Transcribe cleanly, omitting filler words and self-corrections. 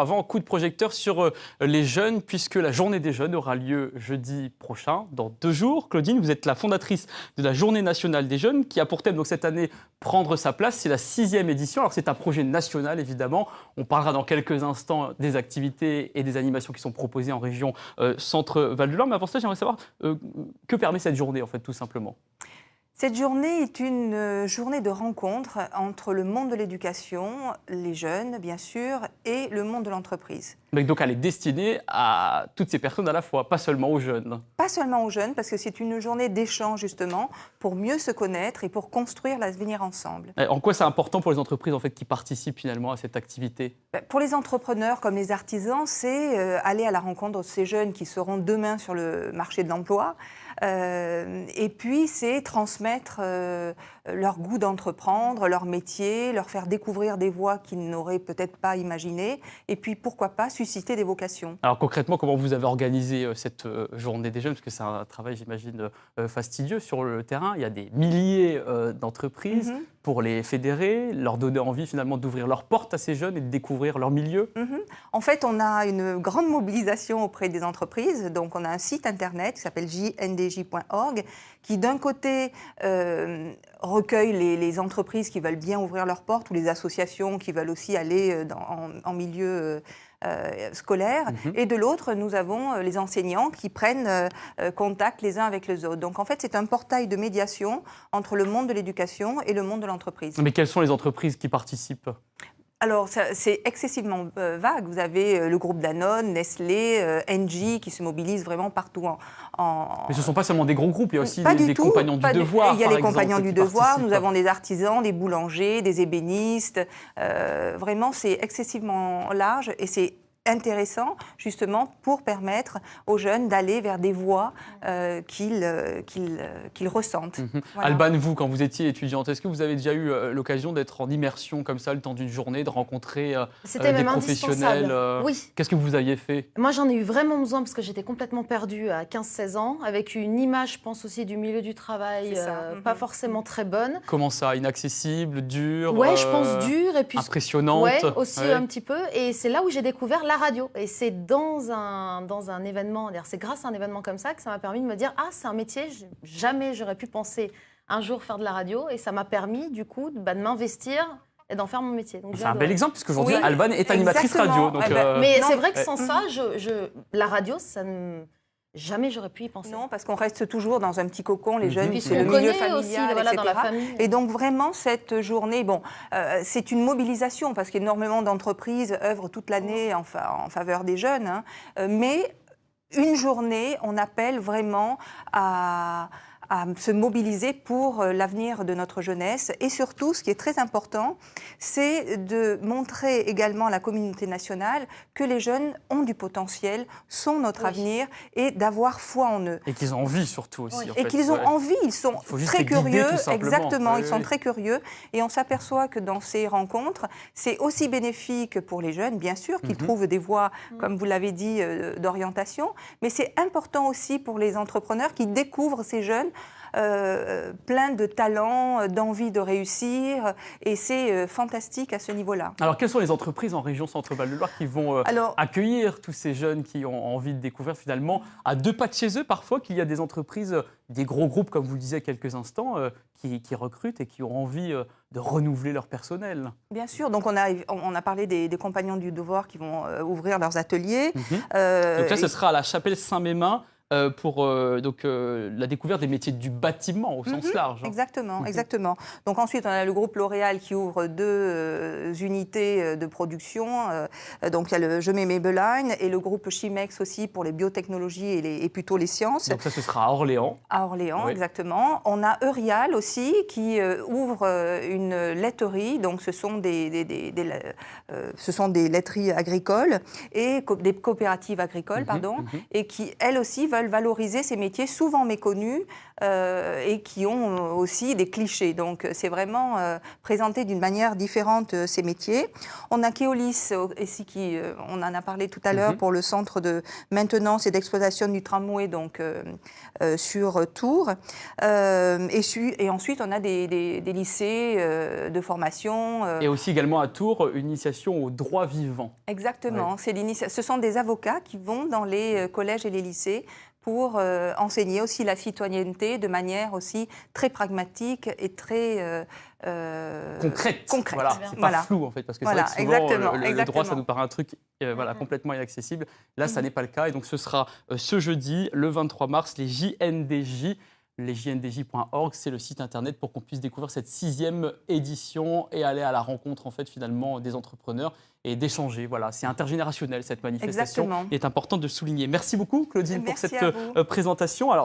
Avant, coup de projecteur sur les jeunes, puisque la journée des jeunes aura lieu jeudi prochain, dans 2 jours. Claudine, vous êtes la fondatrice de la Journée nationale des jeunes, qui a pour thème donc, cette année prendre sa place. C'est la 6e édition. Alors c'est un projet national, évidemment. On parlera dans quelques instants des activités et des animations qui sont proposées en région Centre-Val de Loire. Mais avant ça, j'aimerais savoir que permet cette journée, en fait, tout simplement. Cette journée est une journée de rencontre entre le monde de l'éducation, les jeunes bien sûr, et le monde de l'entreprise. Mais donc elle est destinée à toutes ces personnes à la fois, pas seulement aux jeunes. Pas seulement aux jeunes, parce que c'est une journée d'échange justement, pour mieux se connaître et pour construire l'avenir ensemble. En quoi c'est important pour les entreprises en fait, qui participent finalement à cette activité? Pour les entrepreneurs comme les artisans, c'est aller à la rencontre de ces jeunes qui seront demain sur le marché de l'emploi. Et puis, c'est transmettre leur goût d'entreprendre, leur métier, leur faire découvrir des voies qu'ils n'auraient peut-être pas imaginées. Et puis, pourquoi pas, susciter des vocations. Alors concrètement, comment vous avez organisé cette journée des jeunes? Parce que c'est un travail, j'imagine, fastidieux sur le terrain. Il y a des milliers d'entreprises. Pour les fédérer, leur donner envie finalement d'ouvrir leurs portes à ces jeunes et de découvrir leur milieu. En fait, on a une grande mobilisation auprès des entreprises. Donc, on a un site internet qui s'appelle jndj.org qui, d'un côté, recueille les entreprises qui veulent bien ouvrir leurs portes ou les associations qui veulent aussi aller en milieu scolaire. Et de l'autre, nous avons les enseignants qui prennent contact les uns avec les autres. Donc, en fait, c'est un portail de médiation entre le monde de l'éducation et le monde de l'entreprise. Mais quelles sont les entreprises qui participent ? Alors, c'est excessivement vague. Vous avez le groupe Danone, Nestlé, Engie qui se mobilisent vraiment partout Mais ce ne sont pas seulement des gros groupes, il y a aussi des tout, compagnons du devoir. Il y a les compagnons du devoir, nous avons des artisans, des boulangers, des ébénistes. Vraiment, c'est excessivement large et c'est intéressant justement pour permettre aux jeunes d'aller vers des voies qu'ils ressentent. Voilà. Alban, vous, quand vous étiez étudiante, est-ce que vous avez déjà eu l'occasion d'être en immersion comme ça le temps d'une journée, de rencontrer des professionnels Oui. Qu'est-ce que vous aviez fait? Moi, j'en ai eu vraiment besoin parce que j'étais complètement perdue à 15-16 ans, avec une image, je pense aussi, du milieu du travail pas forcément très bonne. Comment ça? Inaccessible, dur? Ouais, je pense dur. Et puis, impressionnante? Ouais, aussi un petit peu. Et c'est là où j'ai découvert la radio. Et c'est dans un événement, c'est grâce à un événement comme ça que ça m'a permis de me dire « Ah, c'est un métier, jamais j'aurais pu penser un jour faire de la radio. » Et ça m'a permis, du coup, de m'investir et d'en faire mon métier. C'est un bel exemple, puisqu'aujourd'hui, Alban est animatrice radio. Donc, mais c'est vrai que sans ça, la radio, ça ne... Jamais j'aurais pu y penser. Non, parce qu'on reste toujours dans un petit cocon, les jeunes, puis c'est le milieu familial, aussi, voilà, etc. Dans la famille. Et donc vraiment, cette journée, c'est une mobilisation, parce qu'énormément d'entreprises œuvrent toute l'année en faveur des jeunes, mais une journée, on appelle vraiment à se mobiliser pour l'avenir de notre jeunesse. Et surtout, ce qui est très important, c'est de montrer également à la communauté nationale que les jeunes ont du potentiel, sont notre avenir, et d'avoir foi en eux. Et qu'ils ont envie surtout aussi. Et qu'ils ont envie, ils sont très curieux. Exactement, ils sont très curieux. Et on s'aperçoit que dans ces rencontres, c'est aussi bénéfique pour les jeunes, bien sûr, qu'ils trouvent des voies, comme vous l'avez dit, d'orientation, mais c'est important aussi pour les entrepreneurs qui découvrent ces jeunes plein de talents, d'envie de réussir, et c'est fantastique à ce niveau-là. Alors, quelles sont les entreprises en région Centre-Val de Loire qui vont accueillir tous ces jeunes qui ont envie de découvrir finalement, à 2 pas de chez eux parfois, qu'il y a des entreprises, des gros groupes, comme vous le disiez il y a quelques instants, qui recrutent et qui ont envie de renouveler leur personnel? Bien sûr, donc on a parlé des compagnons du devoir qui vont ouvrir leurs ateliers. Donc là, ce sera à la chapelle Saint-Mémin, pour la découverte des métiers du bâtiment au sens large. Exactement, exactement. Donc ensuite, on a le groupe L'Oréal qui ouvre 2 unités de production. Donc il y a le Je mets Maybelline et le groupe Chimex aussi pour les biotechnologies et plutôt les sciences. Donc ça, ce sera à Orléans. À Orléans, oui. Exactement. On a Eurial aussi qui ouvre une laiterie. Donc ce sont des laiteries agricoles et des coopératives agricoles, et qui, elles aussi, veulent veulent valoriser ces métiers souvent méconnus et qui ont aussi des clichés. Donc c'est vraiment présenter d'une manière différente ces métiers. On a Keolis, ici, on en a parlé tout à l'heure, pour le centre de maintenance et d'exploitation du tramway, donc sur Tours. Et ensuite, on a des lycées de formation. Et aussi également à Tours, une initiation au droit vivant. Exactement. Ce sont des avocats qui vont dans les collèges et les lycées pour enseigner aussi la citoyenneté de manière aussi très pragmatique et très concrète. Voilà, c'est pas flou en fait, parce que c'est vrai que souvent le droit, ça nous paraît un truc complètement inaccessible. Là, ça n'est pas le cas, et donc ce sera ce jeudi, le 23 mars, les JNDJ. Les jndj.org, c'est le site internet pour qu'on puisse découvrir cette 6e édition et aller à la rencontre en fait finalement des entrepreneurs et d'échanger. Voilà, c'est intergénérationnel cette manifestation. Exactement. Il est important de le souligner. Merci beaucoup Claudine pour cette présentation. Alors,